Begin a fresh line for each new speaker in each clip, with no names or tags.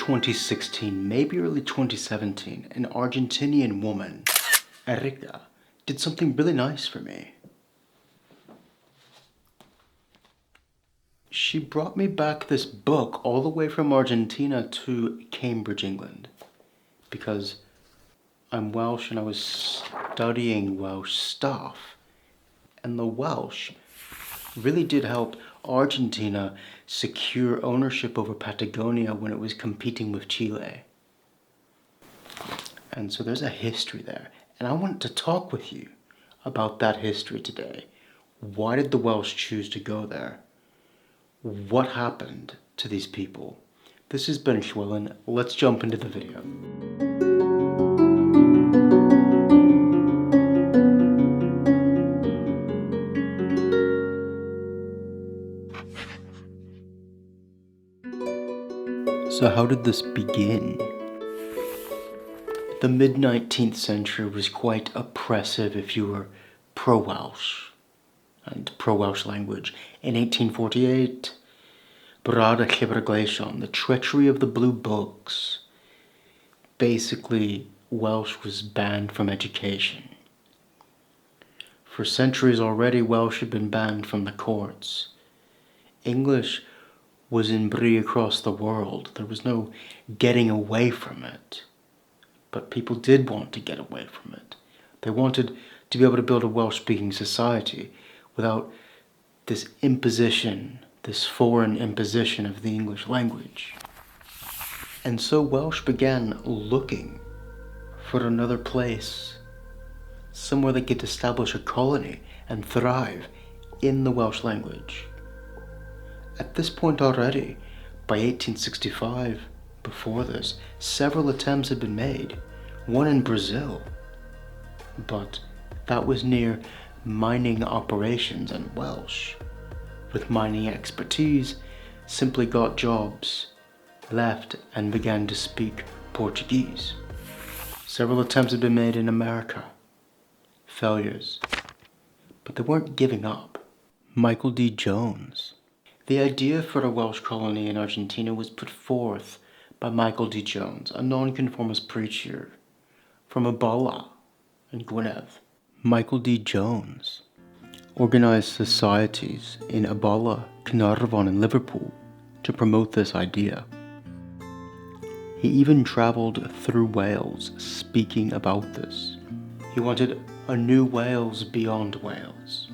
2016, maybe early 2017, an Argentinian woman, Erika, did something really nice for me. She brought me back this book all the way from Argentina to Cambridge, England, because I'm Welsh and I was studying Welsh stuff, and the Welsh really did help Argentina secure ownership over Patagonia when it was competing with Chile. And so there's a history there, and I want to talk with you about that history today. Why did the Welsh choose to go there? What happened to these people? This is Ben Schwillen. Let's jump into the video. So how did this begin? The mid-19th century was quite oppressive if you were pro-Welsh and pro-Welsh language. In 1848, Brad y Llyfr Gleision, the treachery of the blue books. Basically, Welsh was banned from education. For centuries already, Welsh had been banned from the courts. English was in brie across the world. There was no getting away from it. But people did want to get away from it. They wanted to be able to build a Welsh-speaking society without this imposition, this foreign imposition of the English language. And so Welsh began looking for another place, somewhere they could establish a colony and thrive in the Welsh language. At this point already, by 1865, before this, several attempts had been made, one in Brazil, but that was near mining operations, and Welsh, with mining expertise, simply got jobs, left, and began to speak Portuguese. Several attempts had been made in America, failures, but they weren't giving up. Michael D. Jones. The idea for a Welsh colony in Argentina was put forth by Michael D. Jones, a nonconformist preacher from Abala in Gwynedd. Michael D. Jones organized societies in Abala, Caernarfon, and Liverpool to promote this idea. He even traveled through Wales speaking about this. He wanted a new Wales beyond Wales.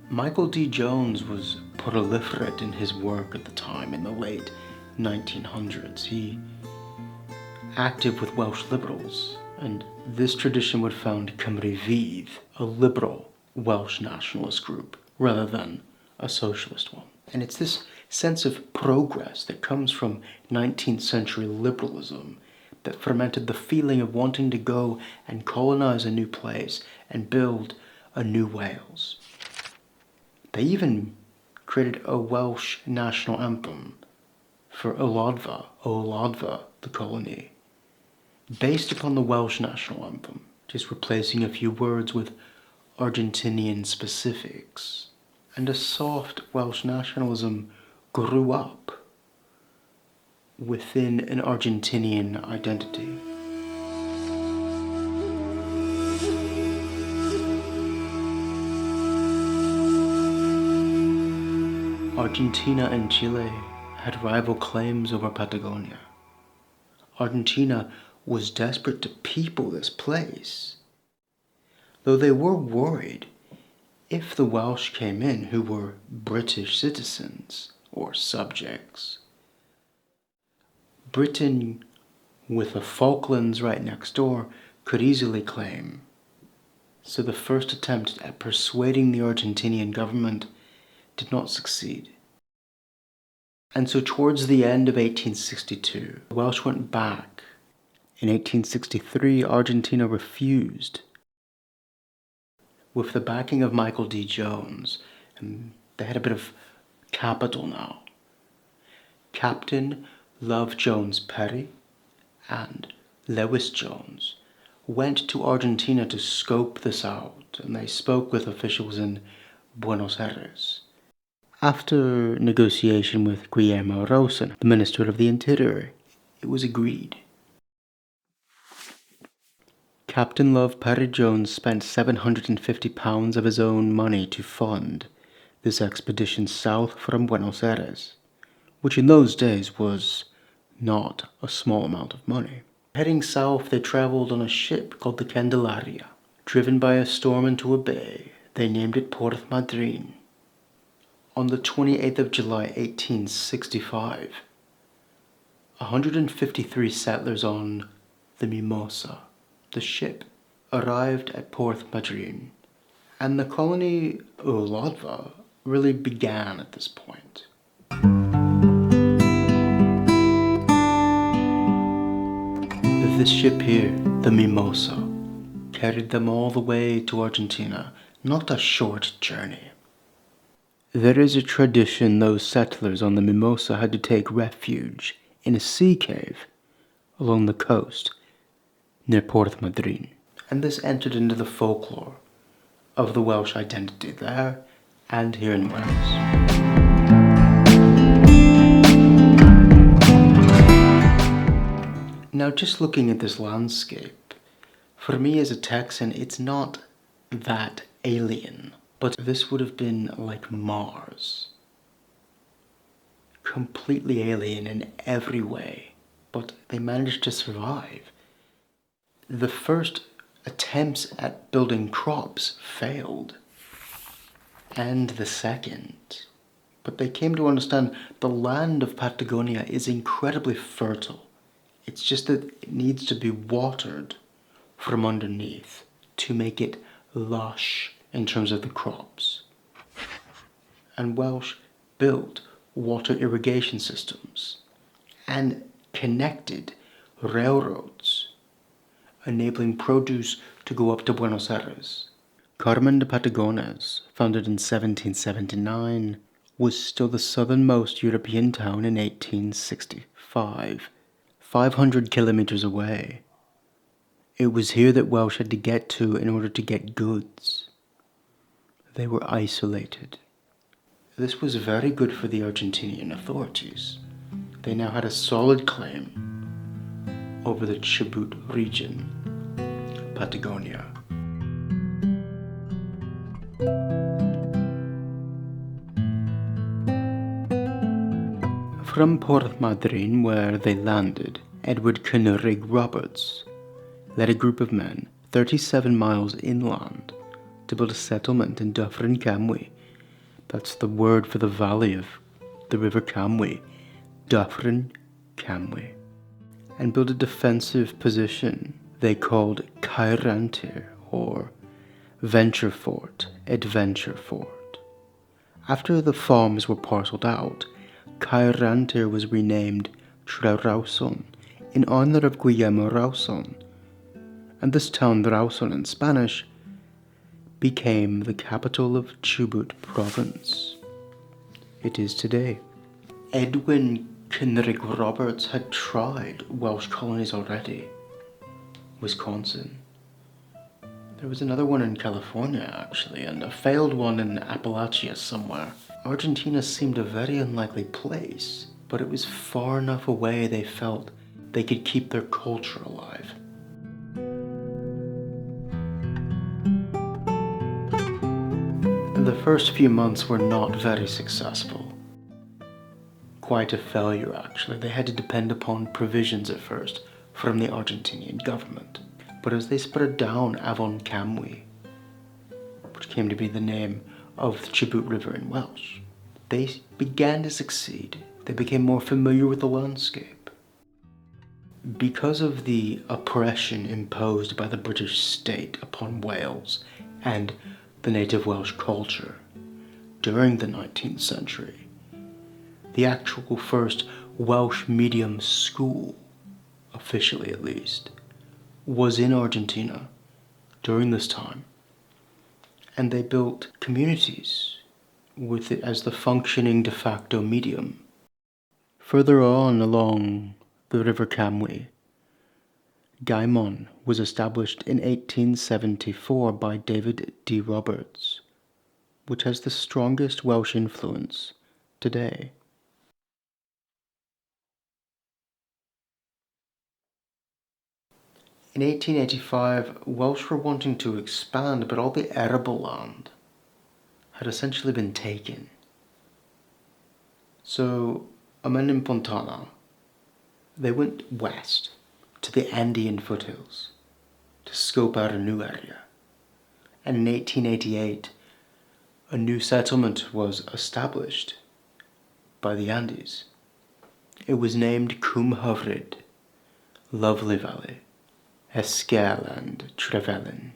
Michael D. Jones was proliferate in his work at the time, in the late 1900s. He active with Welsh liberals, and this tradition would found Cymru Fydd, a liberal Welsh nationalist group, rather than a socialist one. And it's this sense of progress that comes from 19th century liberalism that fermented the feeling of wanting to go and colonize a new place and build a new Wales. They even created a Welsh national anthem for Olodfa, the colony, based upon the Welsh national anthem, just replacing a few words with Argentinian specifics. And a soft Welsh nationalism grew up within an Argentinian identity. Argentina and Chile had rival claims over Patagonia. Argentina was desperate to people this place, though they were worried if the Welsh came in, who were British citizens or subjects. Britain, with the Falklands right next door, could easily claim. So the first attempt at persuading the Argentinian government did not succeed. And so towards the end of 1862, the Welsh went back. In 1863, Argentina refused. With the backing of Michael D. Jones, and they had a bit of capital now. Captain Love Jones Perry and Lewis Jones went to Argentina to scope this out, and they spoke with officials in Buenos Aires. After negotiation with Guillermo Rosen, the Minister of the Interior, it was agreed. Captain Love Parry-Jones spent £750 of his own money to fund this expedition south from Buenos Aires, which in those days was not a small amount of money. Heading south, they traveled on a ship called the Candelaria. Driven by a storm into a bay, they named it Porth Madryn. On the 28th of July 1865, 153 settlers on the Mimosa, the ship, arrived at Porth Madryn, and the colony Uladva really began at this point. This ship here, the Mimosa, carried them all the way to Argentina, not a short journey. There is a tradition those settlers on the Mimosa had to take refuge in a sea cave along the coast near Porth Madryn, and this entered into the folklore of the Welsh identity there and here in Wales. Now, just looking at this landscape, for me as a Texan, it's not that alien, but this would have been like Mars. Completely alien in every way, but they managed to survive. The first attempts at building crops failed, and the second. But they came to understand the land of Patagonia is incredibly fertile. It's just that it needs to be watered from underneath to make it lush in terms of the crops. And Welsh built water irrigation systems and connected railroads, enabling produce to go up to Buenos Aires. Carmen de Patagones, founded in 1779, was still the southernmost European town in 1865. 500 kilometers away. It was here that Welsh had to get to in order to get goods. They were isolated. This was very good for the Argentinian authorities. They now had a solid claim over the Chubut region, Patagonia. From Porth Madryn, where they landed, Edward Cynnig Roberts led a group of men 37 miles inland to build a settlement in Dyffryn Camwy. That's the word for the valley of the River Camwy, Dyffryn Camwy, and build a defensive position they called Caerrantir, or Venture Fort, Adventure Fort. After the farms were parcelled out, Caerrantir was renamed Rawson in honor of Guillermo Rawson, and this town, Rawson in Spanish, became the capital of Chubut province. It is today. Edwin Cynnig Roberts had tried Welsh colonies already. Wisconsin. There was another one in California, actually, and a failed one in Appalachia somewhere. Argentina seemed a very unlikely place, but it was far enough away they felt they could keep their culture alive. The first few months were not very successful. Quite a failure, actually. They had to depend upon provisions at first from the Argentinian government. But as they spread down Avon Camwy, which came to be the name of the Chubut River in Welsh, they began to succeed. They became more familiar with the landscape. Because of the oppression imposed by the British state upon Wales and the native Welsh culture during the 19th century, the actual first Welsh medium school, officially at least, was in Argentina during this time, and they built communities with it as the functioning de facto medium. Further on along the River Camwy, Gaimon was established in 1874 by David D. Roberts, which has the strongest Welsh influence today. In 1885, Welsh were wanting to expand, but all the arable land had essentially been taken. So, Amenim Pontana, they went west to the Andean foothills to scope out a new area. And in 1888, a new settlement was established by the Andes. It was named Cwmhyfryd, Lovely Valley, Esquel and Trevelyan.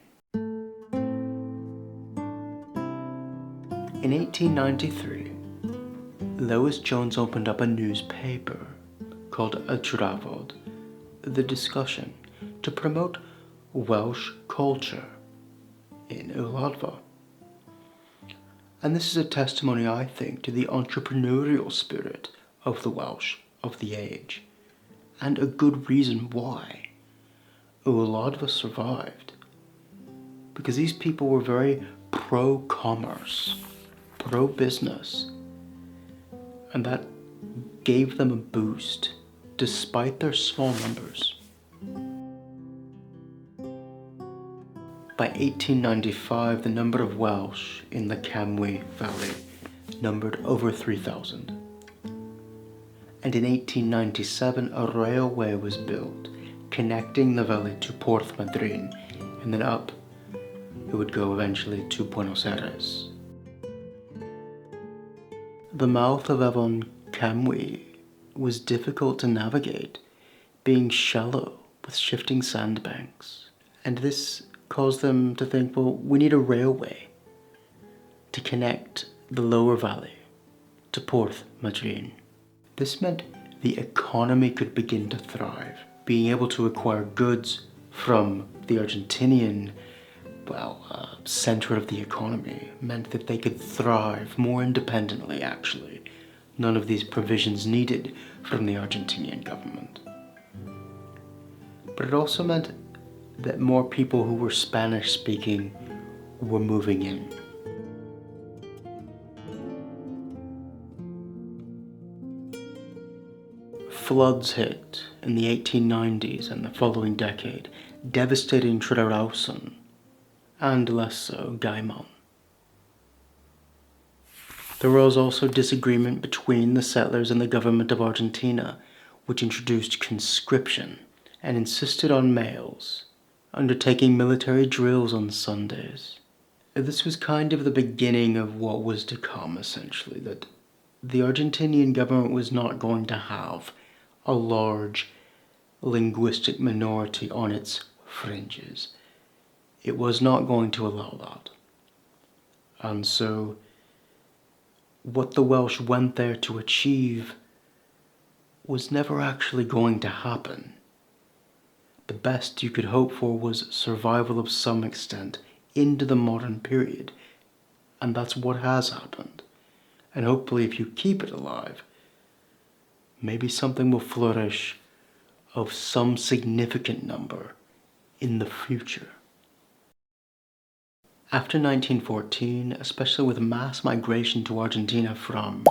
In 1893, Lewis Jones opened up a newspaper called Y Drafod, The Discussion, to promote Welsh culture in Wladfa. And this is a testimony, I think, to the entrepreneurial spirit of the Welsh of the age, and a good reason why Wladfa survived. Because these people were very pro-commerce, pro-business, and that gave them a boost despite their small numbers. By 1895, the number of Welsh in the Camwy Valley numbered over 3,000. And in 1897, a railway was built connecting the valley to Porth, Madryn, and then up it would go eventually to Buenos Aires. The mouth of Avon Camwy was difficult to navigate, being shallow with shifting sandbanks, and this caused them to think, well, we need a railway to connect the lower valley to Porth, Madryn. This meant the economy could begin to thrive. Being able to acquire goods from the Argentinian, center of the economy meant that they could thrive more independently, actually. None of these provisions needed from the Argentinian government. But it also meant that more people who were Spanish speaking were moving in. Floods hit in the 1890s and the following decade, devastating Trydawson and less so Gaimon. There was also disagreement between the settlers and the government of Argentina, which introduced conscription and insisted on males undertaking military drills on Sundays. This was kind of the beginning of what was to come, essentially, that the Argentinian government was not going to have a large linguistic minority on its fringes. It was not going to allow that. And so, what the Welsh went there to achieve was never actually going to happen. The best you could hope for was survival of some extent into the modern period, and that's what has happened. And hopefully if you keep it alive, maybe something will flourish of some significant number in the future. After 1914, especially with mass migration to Argentina from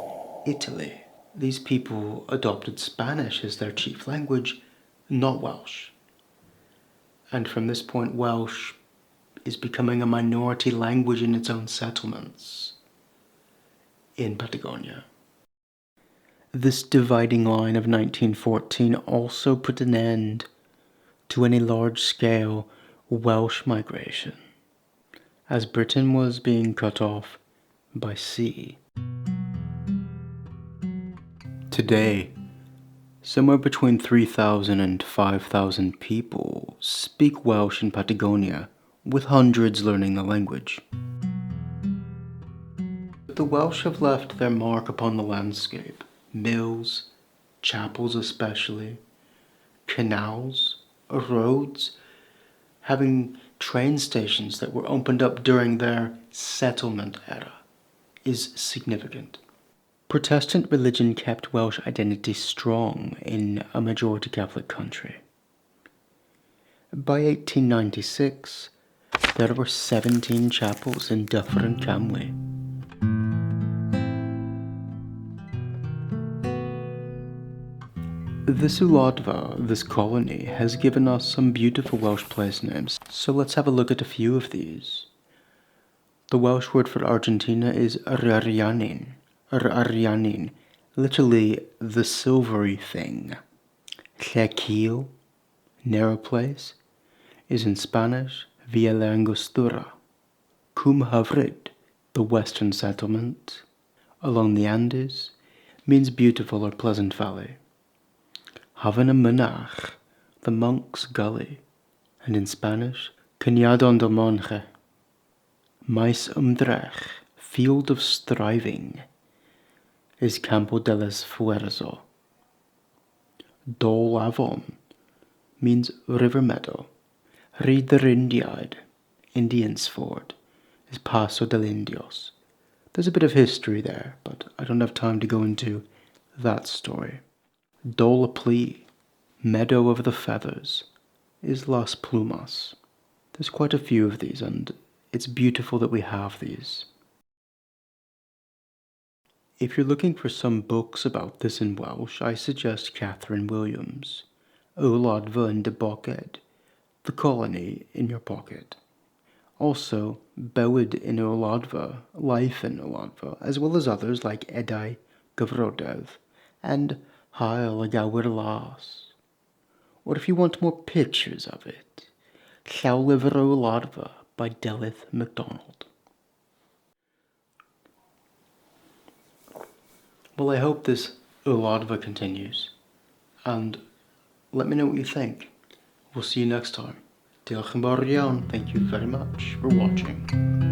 Italy, these people adopted Spanish as their chief language, not Welsh. And from this point, Welsh is becoming a minority language in its own settlements in Patagonia. This dividing line of 1914 also put an end to any large-scale Welsh migration, as Britain was being cut off by sea. Today, somewhere between 3,000 and 5,000 people speak Welsh in Patagonia, with hundreds learning the language. But the Welsh have left their mark upon the landscape. Mills, chapels especially, canals, roads, having train stations that were opened up during their settlement era is significant. Protestant religion kept Welsh identity strong in a majority Catholic country. By 1896, there were 17 chapels in Dyfr and Camwy. This Uladva, this colony, has given us some beautiful Welsh place names, so let's have a look at a few of these. The Welsh word for Argentina is Arianin, literally the silvery thing. Llequil, narrow place, is in Spanish Villa la Angostura. Cwm Hyfryd, the western settlement, along the Andes, means beautiful or pleasant valley. Haven y Mynach, the monk's gully, and in Spanish, Cañadon del Monje. Maes Ymdrech, field of striving, is Campo del Esfuerzo. Dol Avon means river meadow. Rhyd yr Indiaid, Indians Ford, is Paso del Indios. There's a bit of history there, but I don't have time to go into that story. Dol y Pli, meadow of the feathers, is Las Plumas. There's quite a few of these, and it's beautiful that we have these. If you're looking for some books about this in Welsh, I suggest Catherine Williams, Uladva yn dy boced, The Colony in Your Pocket. Also, Bywyd yn Uladva, Life in Uladva, as well as others like Edau Gyfrodydd and Hael y Gawr Las. Or if you want more pictures of it, Llawlyfr o Uladva by Delyth MacDonald. Well, I hope this Uladva continues, and let me know what you think. We'll see you next time. Diolch yn fawr iawn. Thank you very much for watching.